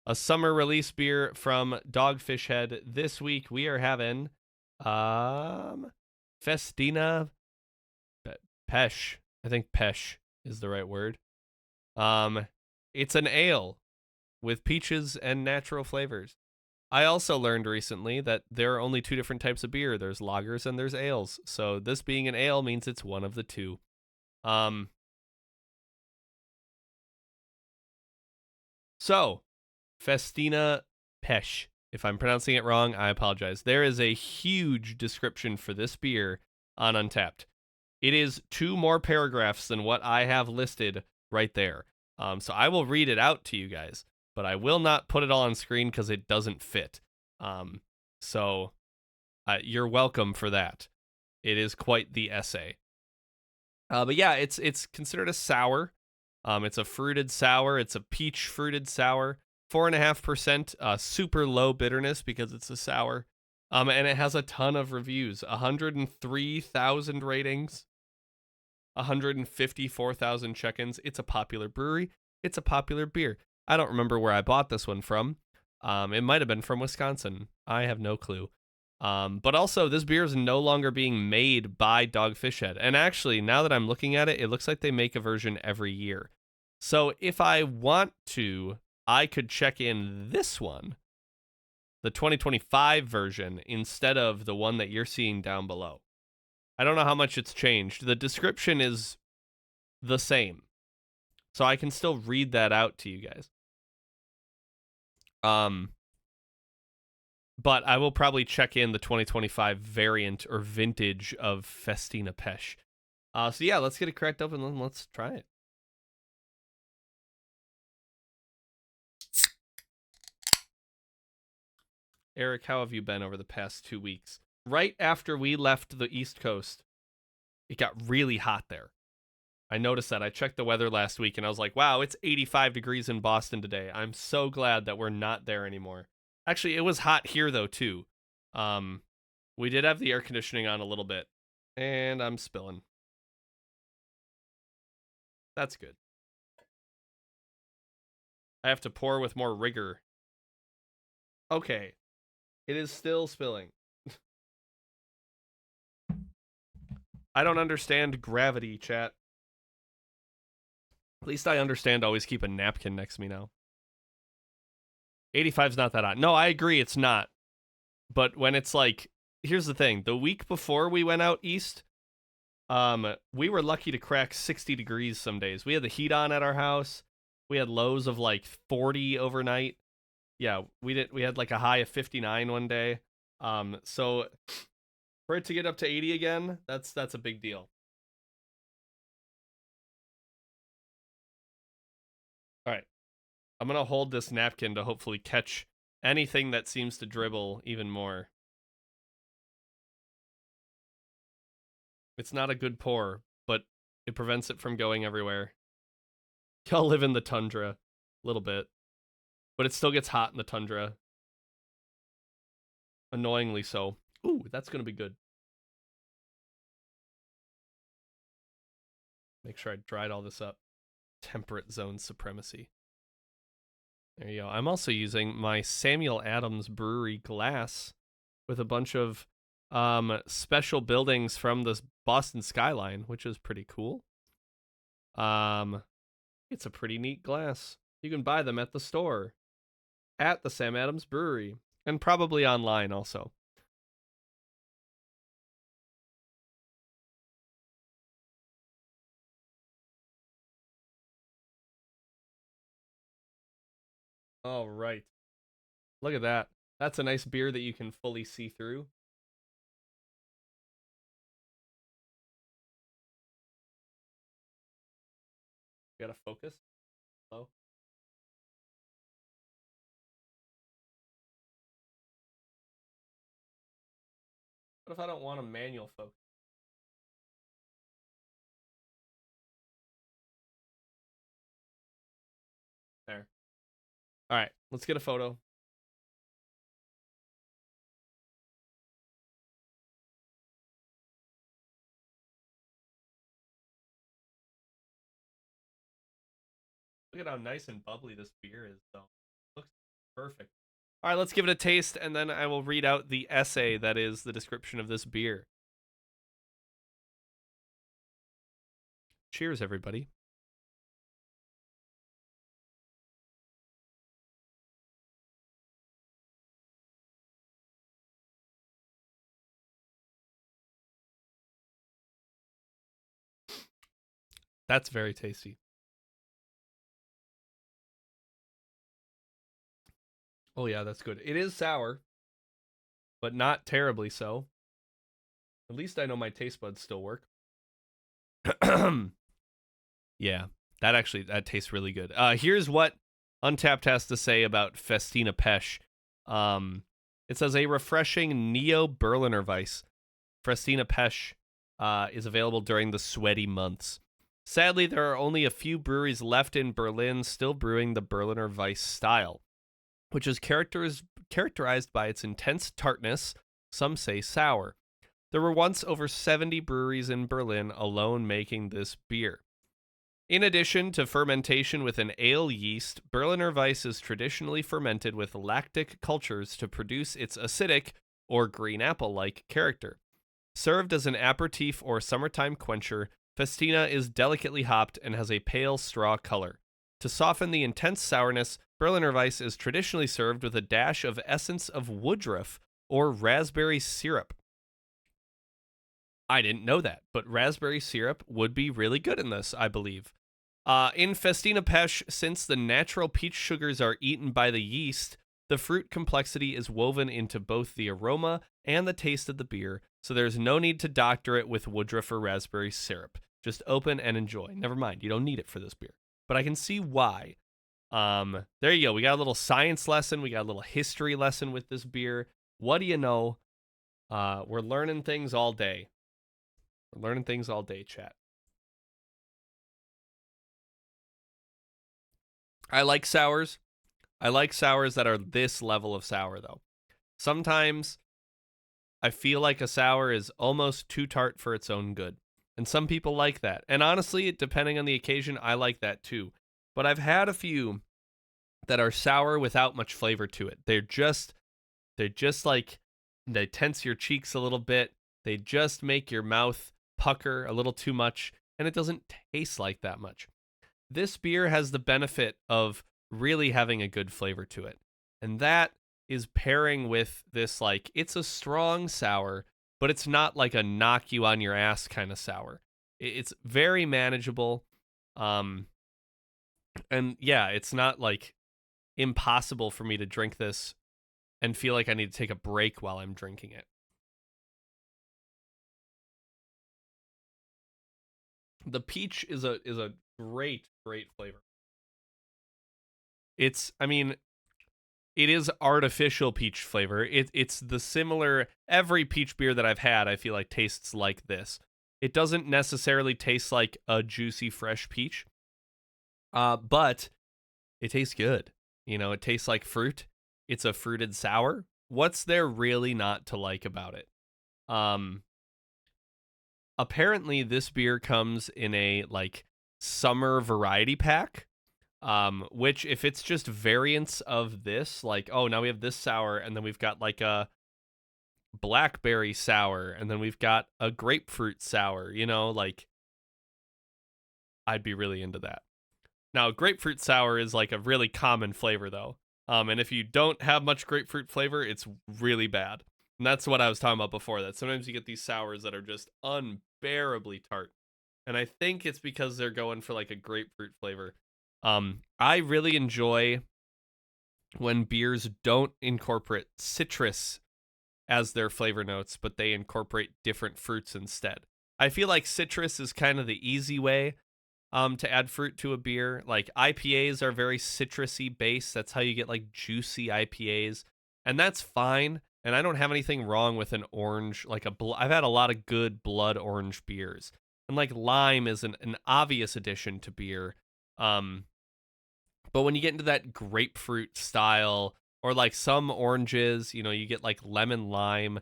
a summer release beer from Dogfish Head. This week we are having Festina Pêche. I think Pêche is the right word. It's an ale with peaches and natural flavors. I also learned recently that there are only two different types of beer. There's lagers and there's ales. So this being an ale means it's one of the two. So Festina Pêche. If I'm pronouncing it wrong, I apologize. There is a huge description for this beer on Untappd. It is 2 more paragraphs than what I have listed right there. So I will read it out to you guys, but I will not put it all on screen because it doesn't fit. So you're welcome for that. It is quite the essay. But yeah, it's considered a sour. It's a fruited sour. It's a peach fruited sour. 4.5%, super low bitterness because it's a sour. And it has a ton of reviews. 103,000 ratings. 154,000 check-ins. It's a popular brewery. It's a popular beer. I don't remember where I bought this one from. It might have been from Wisconsin. I have no clue. But also, this beer is no longer being made by Dogfish Head. And actually, now that I'm looking at it, it looks like they make a version every year. So if I want to, I could check in this one, the 2025 version, instead of the one that you're seeing down below. I don't know how much it's changed. The description is the same. So I can still read that out to you guys. But I will probably check in the 2025 variant or vintage of Festina Pêche. So yeah, let's get it cracked open and let's try it. Eric, how have you been over the past 2 weeks? Right after we left the East Coast, it got really hot there. I noticed that. I checked the weather last week and I was like, wow, it's 85 degrees in Boston today. I'm so glad that we're not there anymore. Actually, it was hot here though too. We did have the air conditioning on a little bit, and I'm spilling. That's good. I have to pour with more rigor. Okay. It is still spilling. I don't understand gravity, chat. At least I understand always keep a napkin next to me now. 85's not that hot. No, I agree it's not. But when it's like, here's the thing. The week before we went out east, we were lucky to crack 60 degrees some days. We had the heat on at our house. We had lows of like 40 overnight. Yeah, we had like a high of 59 one day. So for it to get up to 80 again, that's a big deal. All right. I'm going to hold this napkin to hopefully catch anything that seems to dribble even more. It's not a good pour, but it prevents it from going everywhere. Y'all live in the tundra a little bit, but it still gets hot in the tundra. Annoyingly so. Ooh, that's going to be good. Make sure I dried all this up. Temperate zone supremacy. There you go. I'm also using my Samuel Adams Brewery glass with a bunch of special buildings from the Boston skyline, which is pretty cool. It's a pretty neat glass. You can buy them at the store, at the Sam Adams Brewery, and probably online also. All right. Look at that. That's a nice beer that you can fully see through. You gotta focus. Hello. What if I don't want a manual focus? There. All right, let's get a photo. Look at how nice and bubbly this beer is, though. Looks Perfect. All right, let's give it a taste, and then I will read out the essay that is the description of this beer. Cheers, everybody. That's very tasty. Oh, yeah, that's good. It is sour, but not terribly so. At least I know my taste buds still work. Yeah, that tastes really good. Here's what Untappd has to say about Festina Pêche. It says a refreshing Neo Berliner Weiss. Festina Pêche is available during the sweaty months. Sadly, there are only a few breweries left in Berlin still brewing the Berliner Weiss style, which is characterized by its intense tartness, some say sour. There were once over 70 breweries in Berlin alone making this beer. In addition to fermentation with an ale yeast, Berliner Weiss is traditionally fermented with lactic cultures to produce its acidic, or green apple-like, character. Served as an aperitif or summertime quencher, Festina is delicately hopped and has a pale straw color. To soften the intense sourness, Berliner Weiss is traditionally served with a dash of essence of woodruff or raspberry syrup. I didn't know that, but raspberry syrup would be really good in this, I believe. In Festina Pêche, since the natural peach sugars are eaten by the yeast, the fruit complexity is woven into both the aroma and the taste of the beer, so there's no need to doctor it with woodruff or raspberry syrup. Just open and enjoy. Never mind, you don't need it for this beer. But I can see why. There you go. We got a little science lesson. We got a little history lesson with this beer. What do you know? We're learning things all day. We're learning things all day, chat. I like sours. I like sours that are this level of sour, though. Sometimes I feel like a sour is almost too tart for its own good. And some people like that. And honestly, depending on the occasion, I like that too. But I've had a few that are sour without much flavor to it. They're just like, they tense your cheeks a little bit. They just make your mouth pucker a little too much, and it doesn't taste like that much. This beer has the benefit of really having a good flavor to it. And that is pairing with this, like, it's a strong sour, but it's not like a knock you on your ass kind of sour. It's very manageable. And yeah, it's not like impossible for me to drink this and feel like I need to take a break while I'm drinking it. The peach is a great flavor. I mean, it is artificial peach flavor. It's the similar, every peach beer that I've had, I feel like tastes like this. It doesn't necessarily taste like a juicy fresh peach, but it tastes good. You know, it tastes like fruit. It's a fruited sour. What's there really not to like about it? Apparently this beer comes in a like summer variety pack, which if it's just variants of this, like, oh, now we have this sour, and then we've got like a blackberry sour, and then we've got a grapefruit sour, you know, like, I'd be really into that. Now, grapefruit sour is like a really common flavor though. And if you don't have much grapefruit flavor, it's really bad. And that's what I was talking about before, that sometimes you get these sours that are just unbearably tart. And I think it's because they're going for like a grapefruit flavor. I really enjoy when beers don't incorporate citrus as their flavor notes, but they incorporate different fruits instead. I feel like citrus is kind of the easy way to add fruit to a beer. Like IPAs are very citrusy based. That's how you get like juicy IPAs, and that's fine. And I don't have anything wrong with an orange, like I've had a lot of good blood orange beers, and like lime is an obvious addition to beer. But when you get into that grapefruit style, or like some oranges, you know, you get like lemon lime,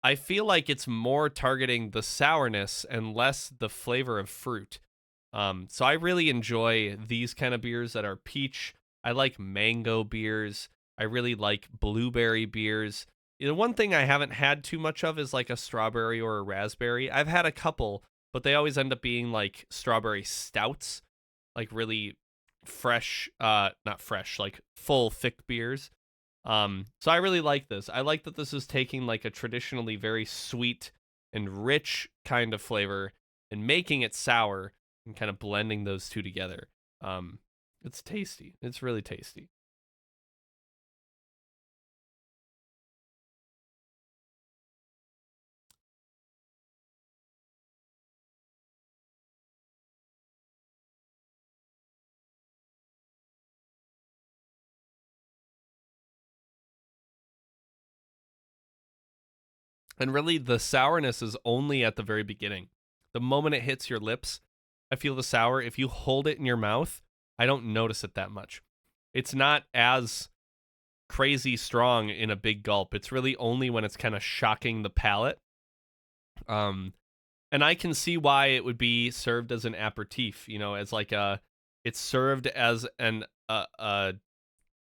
I feel like it's more targeting the sourness and less the flavor of fruit. So I really enjoy these kind of beers that are peach. I like mango beers. I really like blueberry beers. The one thing I haven't had too much of is like a strawberry or a raspberry. I've had a couple, but they always end up being like strawberry stouts, like really fresh, not fresh, like full thick beers. So I really like this. I like that this is taking like a traditionally very sweet and rich kind of flavor and making it sour and kind of blending those two together. Um, it's tasty. It's really tasty. And really, the sourness is only at the very beginning. The moment it hits your lips, I feel the sour. If you hold it in your mouth, I don't notice it that much. It's not as crazy strong in a big gulp. It's really only when it's kind of shocking the palate. Um, and I can see why it would be served as an aperitif. You know, as like a, it's served as an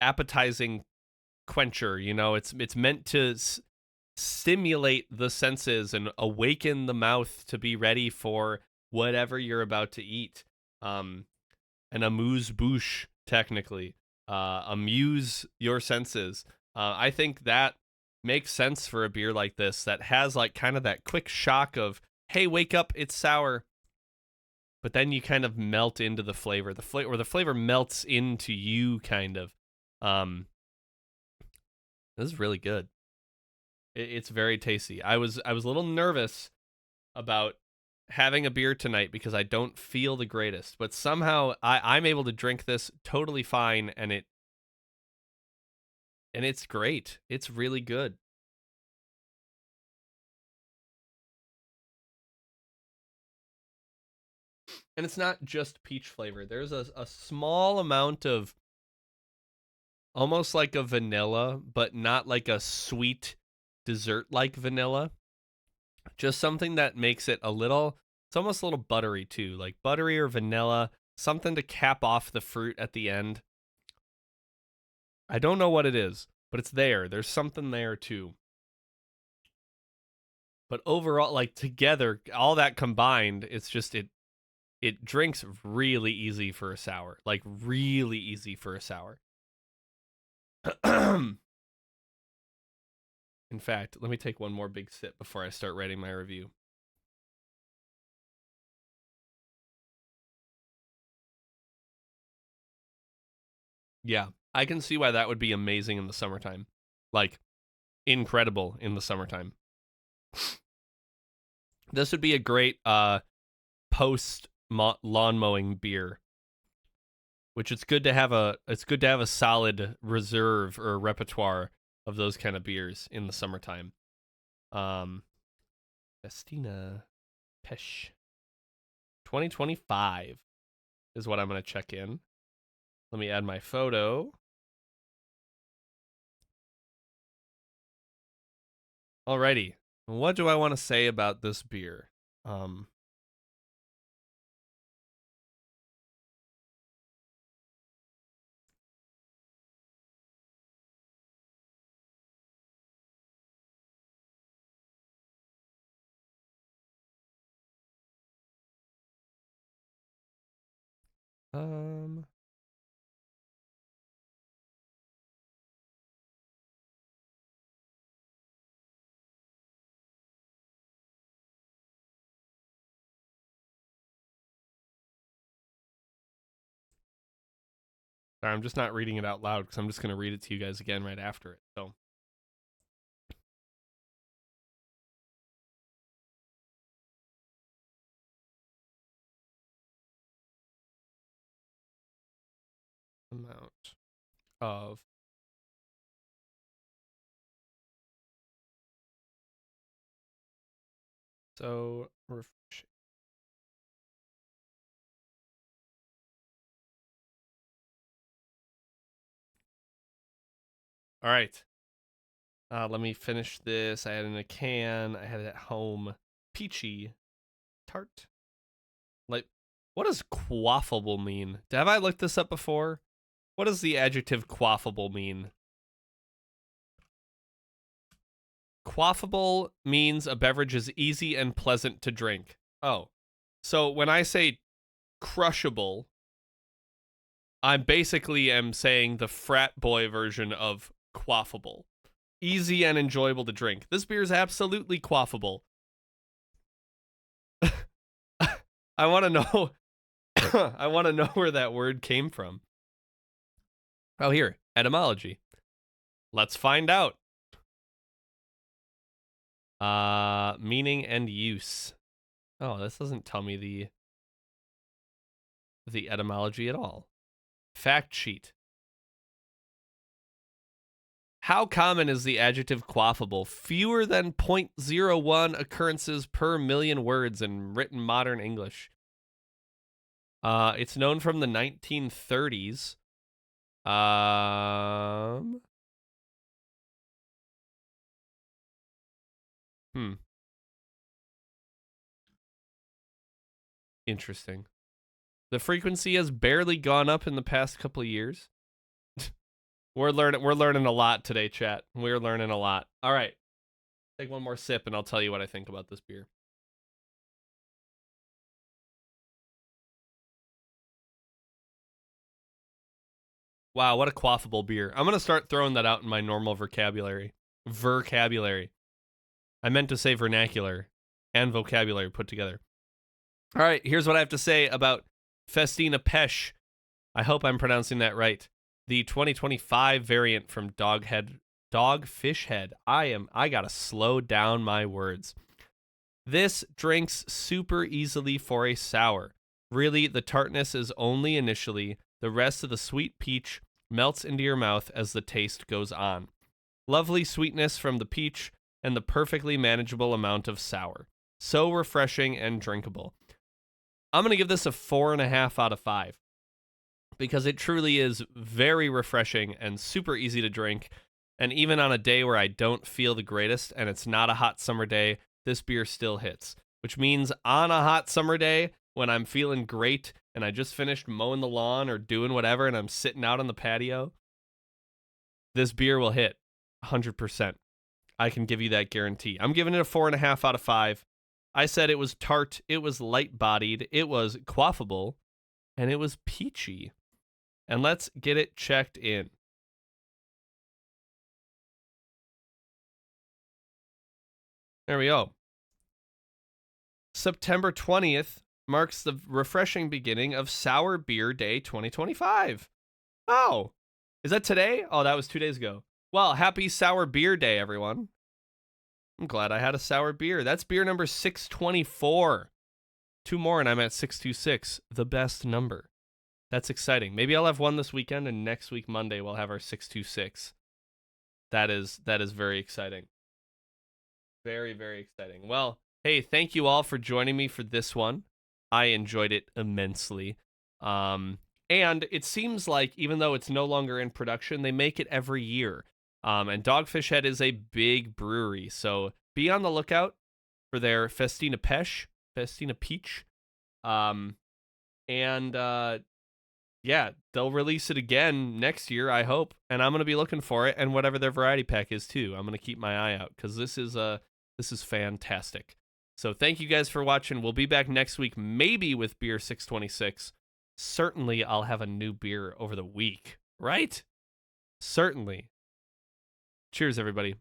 appetizing quencher. You know, it's meant to stimulate the senses and awaken the mouth to be ready for whatever you're about to eat. An amuse bouche, technically, amuse your senses. I think that makes sense for a beer like this that has like kind of that quick shock of, hey, wake up, it's sour. But then you kind of melt into the flavor. The flavor melts into you, kind of. Um, this is really good. It's very tasty. I was a little nervous about having a beer tonight because I don't feel the greatest, but somehow I'm able to drink this totally fine, and it's great. It's really good. And it's not just peach flavor. There's a small amount of almost like a vanilla, but not like a sweet dessert like vanilla. Just something that makes it a little, it's almost a little buttery too, like buttery or vanilla, something to cap off the fruit at the end. I don't know what it is, but it's there. There's something there too. But overall, like together, all that combined, it's just it drinks really easy for a sour. Like really easy for a sour. In fact, let me take one more big sip before I start writing my review. Yeah, I can see why that would be amazing in the summertime. Like incredible in the summertime. This would be a great post lawn mowing beer, which it's good to have a solid reserve or repertoire of those kind of beers in the summertime. Um, Festina Pêche 2025 is what I'm gonna check in. Let me add my photo. Alrighty, what do I want to say about this beer? Um, um, Sorry, I'm just not reading it out loud because I'm just gonna read it to you guys again right after it. So, amount of so refreshing. All right. Let me finish this. I had it in a can. I had it at home. Peachy tart. Like, what does quaffable mean? Have I looked this up before? What does the adjective quaffable mean? Quaffable means a beverage is easy and pleasant to drink. Oh, so when I say crushable, I basically am saying the frat boy version of quaffable. Easy and enjoyable to drink. This beer is absolutely quaffable. I want to know. I want to know where that word came from. Oh, here, etymology. Let's find out. Meaning and use. Oh, this doesn't tell me the etymology at all. Fact sheet. How common is the adjective quaffable? Fewer than 0.01 occurrences per million words in written modern English. It's known from the 1930s. Interesting. The frequency has barely gone up in the past couple of years. We're learning a lot today, chat. We're learning a lot. All right. Take one more sip and I'll tell you what I think about this beer. Wow, what a quaffable beer. I'm going to start throwing that out in my normal vocabulary. Vocabulary. I meant to say vernacular and vocabulary put together. All right, here's what I have to say about Festina Pêche. I hope I'm pronouncing that right. The 2025 variant from Dogfish Head. I gotta slow down my words. This drinks super easily for a sour. Really, the tartness is only initially. The rest of the sweet peach melts into your mouth as the taste goes on. Lovely sweetness from the peach and the perfectly manageable amount of sour. So refreshing and drinkable. I'm going to give this a 4.5 out of 5 because it truly is very refreshing and super easy to drink. And even on a day where I don't feel the greatest and it's not a hot summer day, this beer still hits. Which means on a hot summer day when I'm feeling great and I just finished mowing the lawn or doing whatever and I'm sitting out on the patio, this beer will hit 100%. I can give you that guarantee. I'm giving it a 4.5 out of 5. I said it was tart, it was light-bodied, it was quaffable, and it was peachy. And let's get it checked in. There we go. September 20th marks the refreshing beginning of Sour Beer Day 2025. Oh, is that today? Oh, that was 2 days ago. Well, happy Sour Beer Day, everyone. I'm glad I had a sour beer. That's beer number 624. 2 more and I'm at 626, the best number. That's exciting. Maybe I'll have one this weekend, and next week, Monday, we'll have our 626. That is very exciting. Very, very exciting. Well, hey, thank you all for joining me for this one. I enjoyed it immensely. And it seems like, even though it's no longer in production, they make it every year. And Dogfish Head is a big brewery, so be on the lookout for their Festina Pêche, Festina Peach. Yeah, they'll release it again next year, I hope, and I'm going to be looking for it, and whatever their variety pack is too. I'm going to keep my eye out because this is fantastic. So thank you guys for watching. We'll be back next week, maybe with beer 626. Certainly, I'll have a new beer over the week, right? Certainly. Cheers, everybody.